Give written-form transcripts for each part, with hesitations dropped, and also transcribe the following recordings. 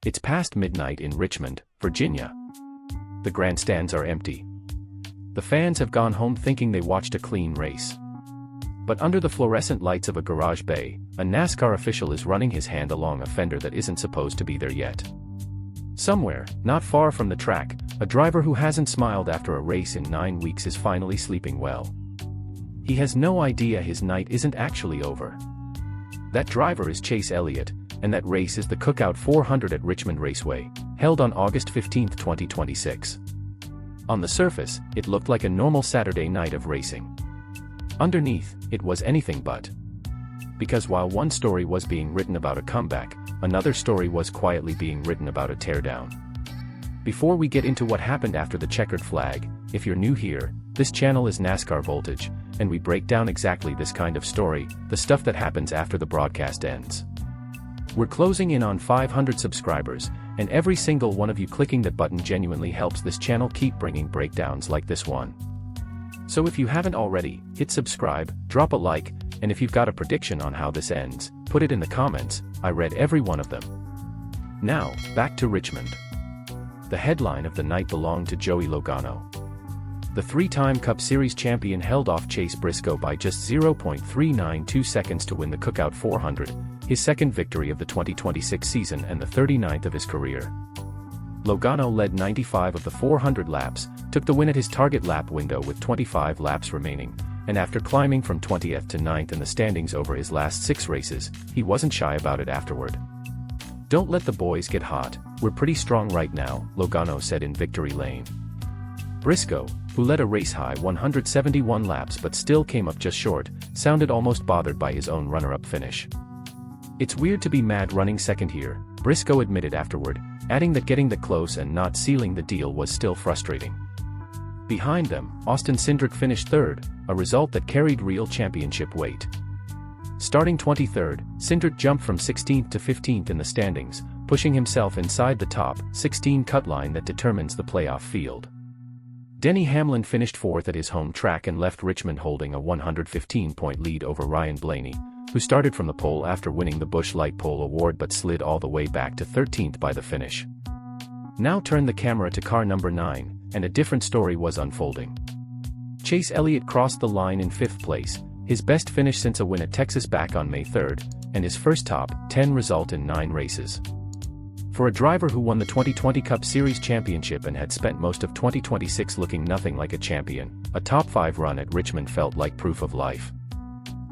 It's past midnight in Richmond, Virginia. The grandstands are empty. The fans have gone home thinking they watched a clean race. But under the fluorescent lights of a garage bay, a NASCAR official is running his hand along a fender that isn't supposed to be there yet. Somewhere, not far from the track, a driver who hasn't smiled after a race in 9 weeks is finally sleeping well. He has no idea his night isn't actually over. That driver is Chase Elliott, and that race is the Cookout 400 at Richmond Raceway, held on August 15, 2026. On the surface, it looked like a normal Saturday night of racing. Underneath, it was anything but. Because while one story was being written about a comeback, another story was quietly being written about a teardown. Before we get into what happened after the checkered flag, if you're new here, this channel is NASCAR Voltage, and we break down exactly this kind of story, the stuff that happens after the broadcast ends. We're closing in on 500 subscribers, and every single one of you clicking that button genuinely helps this channel keep bringing breakdowns like this one. So if you haven't already, hit subscribe, drop a like, and if you've got a prediction on how this ends, put it in the comments. I read every one of them. Now, back to Richmond. The headline of the night belonged to Joey Logano. The three-time Cup Series champion held off Chase Briscoe by just 0.392 seconds to win the Cookout 400, his second victory of the 2026 season and the 39th of his career. Logano led 95 of the 400 laps, took the win at his target lap window with 25 laps remaining, and after climbing from 20th to 9th in the standings over his last 6 races, he wasn't shy about it afterward. "Don't let the boys get hot, we're pretty strong right now," Logano said in Victory Lane. Briscoe, who led a race-high 171 laps but still came up just short, sounded almost bothered by his own runner-up finish. "It's weird to be mad running second here," Briscoe admitted afterward, adding that getting that close and not sealing the deal was still frustrating. Behind them, Austin Cindric finished third, a result that carried real championship weight. Starting 23rd, Cindric jumped from 16th to 15th in the standings, pushing himself inside the top 16 cut line that determines the playoff field. Denny Hamlin finished 4th at his home track and left Richmond holding a 115-point lead over Blaney, who started from the pole after winning the Busch Light Pole Award but slid all the way back to 13th by the finish. Now turn the camera to car number 9, and a different story was unfolding. Chase Elliott crossed the line in 5th place, his best finish since a win at Texas back on May 3rd, and his first top 10 result in 9 races. For a driver who won the 2020 Cup Series championship and had spent most of 2026 looking nothing like a champion, a top 5 run at Richmond felt like proof of life.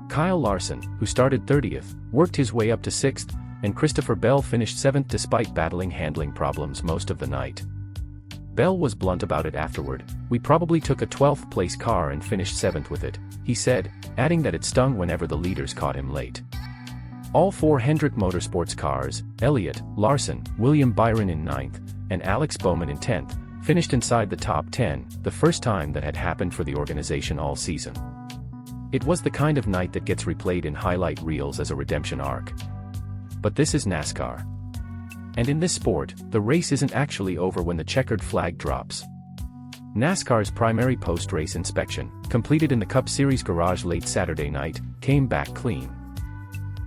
Kyle Larson, who started 30th, worked his way up to 6th, and Christopher Bell finished 7th despite battling handling problems most of the night. Bell was blunt about it afterward. "We probably took a 12th place car and finished 7th with it," he said, adding that it stung whenever the leaders caught him late. All 4 Hendrick Motorsports cars, Elliott, Larson, William Byron in 9th, and Alex Bowman in 10th, finished inside the top 10, the first time that had happened for the organization all season. It was the kind of night that gets replayed in highlight reels as a redemption arc. But this is NASCAR. And in this sport, the race isn't actually over when the checkered flag drops. NASCAR's primary post-race inspection, completed in the Cup Series garage late Saturday night, came back clean.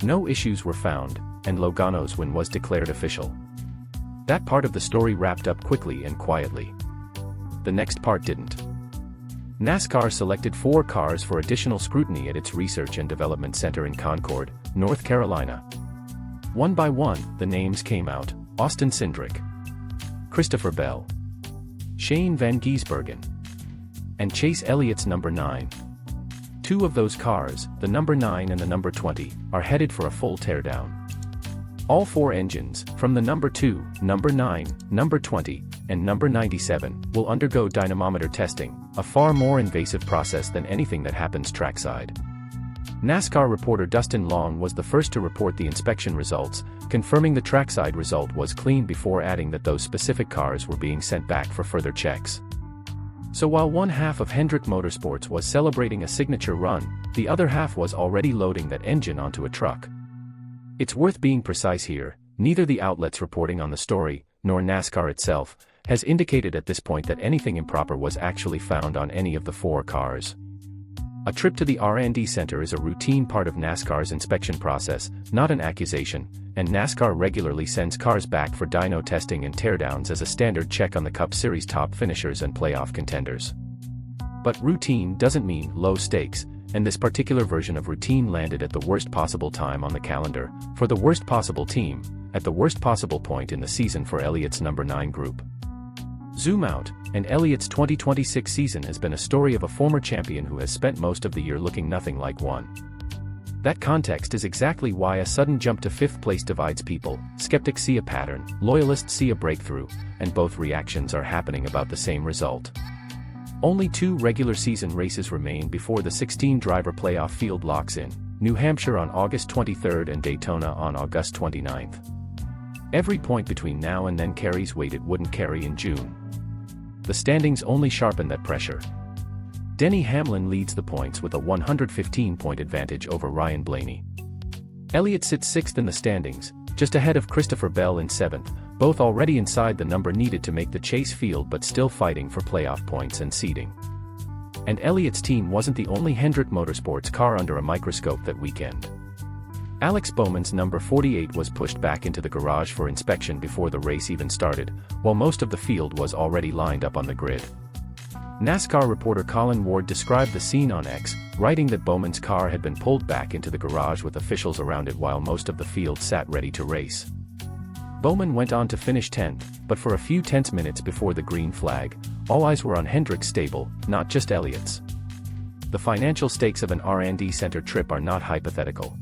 No issues were found, and Logano's win was declared official. That part of the story wrapped up quickly and quietly. The next part didn't. NASCAR selected 4 cars for additional scrutiny at its Research and Development Center in Concord, North Carolina. One by one, the names came out: Austin Cindric, Christopher Bell, Shane Van Gisbergen, and Chase Elliott's number 9. 2 of those cars, the number 9 and the number 20, are headed for a full teardown. All 4 engines, from the number 2, number 9, number 20, and number 97, will undergo dynamometer testing, a far more invasive process than anything that happens trackside. NASCAR reporter Dustin Long was the first to report the inspection results, confirming the trackside result was clean before adding that those specific cars were being sent back for further checks. So while one half of Hendrick Motorsports was celebrating a signature run, the other half was already loading that engine onto a truck. It's worth being precise here, neither the outlets reporting on the story, nor NASCAR itself, has indicated at this point that anything improper was actually found on any of the 4 cars. A trip to the R&D center is a routine part of NASCAR's inspection process, not an accusation, and NASCAR regularly sends cars back for dyno testing and teardowns as a standard check on the Cup Series top finishers and playoff contenders. But routine doesn't mean low stakes, and this particular version of routine landed at the worst possible time on the calendar, for the worst possible team, at the worst possible point in the season for Elliott's number 9 group. Zoom out, and Elliott's 2026 season has been a story of a former champion who has spent most of the year looking nothing like one. That context is exactly why a sudden jump to 5th place divides people. Skeptics see a pattern, loyalists see a breakthrough, and both reactions are happening about the same result. Only 2 regular season races remain before the 16-driver playoff field locks in, New Hampshire on August 23 and Daytona on August 29. Every point between now and then carries weight it wouldn't carry in June. The standings only sharpen that pressure. Denny Hamlin leads the points with a 115-point advantage over Ryan Blaney. Elliott sits 6th in the standings, just ahead of Christopher Bell in 7th, both already inside the number needed to make the chase field but still fighting for playoff points and seeding. And Elliott's team wasn't the only Hendrick Motorsports car under a microscope that weekend. Alex Bowman's number 48 was pushed back into the garage for inspection before the race even started, while most of the field was already lined up on the grid. NASCAR reporter Colin Ward described the scene on X, writing that Bowman's car had been pulled back into the garage with officials around it while most of the field sat ready to race. Bowman went on to finish 10th, but for a few tense minutes before the green flag, all eyes were on Hendrick's stable, not just Elliott's. The financial stakes of an R&D center trip are not hypothetical.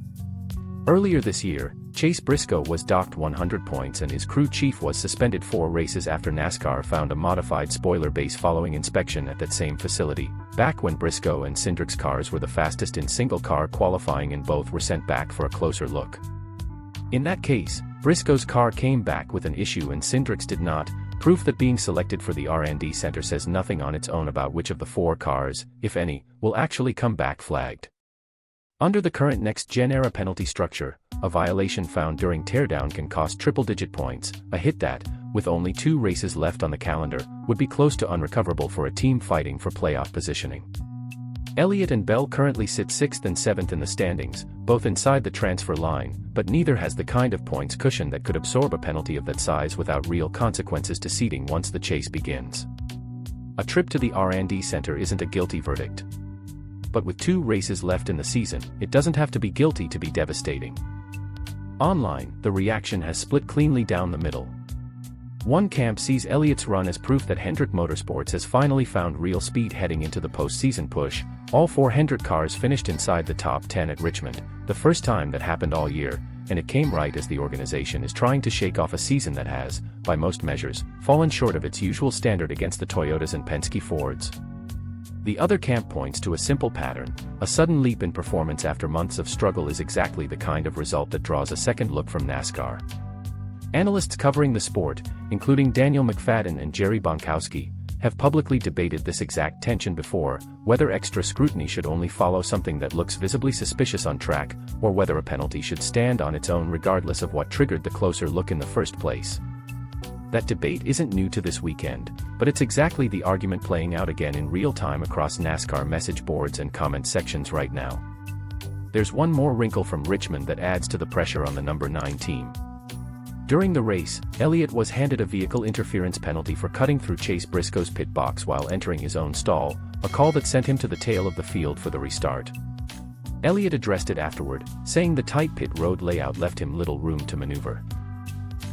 Earlier this year, Chase Briscoe was docked 100 points and his crew chief was suspended 4 races after NASCAR found a modified spoiler base following inspection at that same facility, back when Briscoe and Cindric's cars were the fastest in single-car qualifying and both were sent back for a closer look. In that case, Briscoe's car came back with an issue and Cindric's did not, proof that being selected for the R&D center says nothing on its own about which of the 4 cars, if any, will actually come back flagged. Under the current next-gen era penalty structure, a violation found during teardown can cost triple-digit points, a hit that, with only 2 races left on the calendar, would be close to unrecoverable for a team fighting for playoff positioning. Elliott and Bell currently sit 6th and 7th in the standings, both inside the transfer line, but neither has the kind of points cushion that could absorb a penalty of that size without real consequences to seeding once the chase begins. A trip to the R&D center isn't a guilty verdict. But with 2 races left in the season, it doesn't have to be guilty to be devastating. Online, the reaction has split cleanly down the middle. One camp sees Elliott's run as proof that Hendrick Motorsports has finally found real speed heading into the postseason push. All 4 Hendrick cars finished inside the top 10 at Richmond, the first time that happened all year, and it came right as the organization is trying to shake off a season that has, by most measures, fallen short of its usual standard against the Toyotas and Penske Fords. The other camp points to a simple pattern. A sudden leap in performance after months of struggle is exactly the kind of result that draws a second look from NASCAR. Analysts covering the sport, including Daniel McFadden and Jerry Bonkowski, have publicly debated this exact tension before, whether extra scrutiny should only follow something that looks visibly suspicious on track, or whether a penalty should stand on its own regardless of what triggered the closer look in the first place. That debate isn't new to this weekend, but it's exactly the argument playing out again in real time across NASCAR message boards and comment sections right now. There's one more wrinkle from Richmond that adds to the pressure on the number 9 team. During the race, Elliott was handed a vehicle interference penalty for cutting through Chase Briscoe's pit box while entering his own stall, a call that sent him to the tail of the field for the restart. Elliott addressed it afterward, saying the tight pit road layout left him little room to maneuver.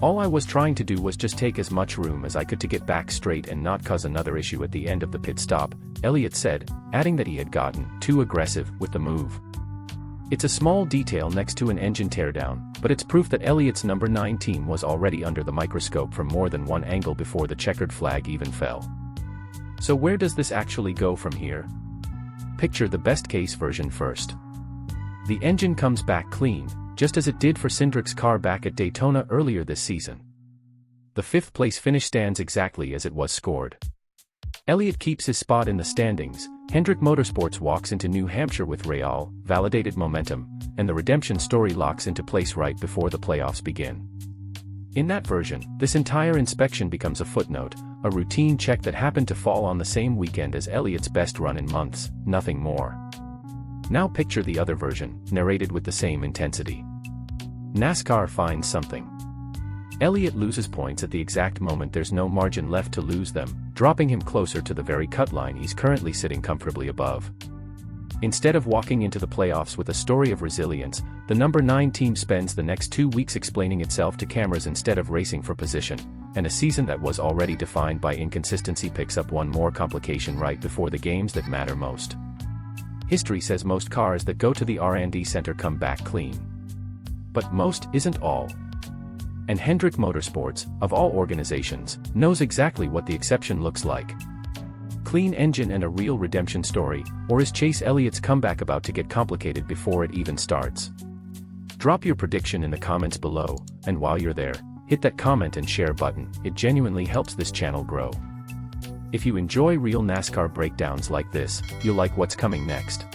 All I was trying to do was just take as much room as I could to get back straight and not cause another issue at the end of the pit stop, Elliott said, adding that he had gotten too aggressive with the move. It's a small detail next to an engine teardown, but it's proof that Elliott's number 9 team was already under the microscope from more than one angle before the checkered flag even fell. So where does this actually go from here? Picture the best-case version first. The engine comes back clean, just as it did for Cindric's car back at Daytona earlier this season. The 5th-place finish stands exactly as it was scored. Elliott keeps his spot in the standings, Hendrick Motorsports walks into New Hampshire with real, validated momentum, and the redemption story locks into place right before the playoffs begin. In that version, this entire inspection becomes a footnote, a routine check that happened to fall on the same weekend as Elliott's best run in months, nothing more. Now picture the other version, narrated with the same intensity. NASCAR finds something. Elliott loses points at the exact moment there's no margin left to lose them, dropping him closer to the very cut line he's currently sitting comfortably above. Instead of walking into the playoffs with a story of resilience, the number 9 team spends the next 2 weeks explaining itself to cameras instead of racing for position, and a season that was already defined by inconsistency picks up one more complication right before the games that matter most. History says most cars that go to the R&D center come back clean. But most isn't all. And Hendrick Motorsports, of all organizations, knows exactly what the exception looks like. Clean engine and a real redemption story, or is Chase Elliott's comeback about to get complicated before it even starts? Drop your prediction in the comments below, and while you're there, hit that comment and share button, it genuinely helps this channel grow. If you enjoy real NASCAR breakdowns like this, you'll like what's coming next.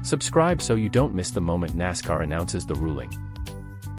Subscribe so you don't miss the moment NASCAR announces the ruling.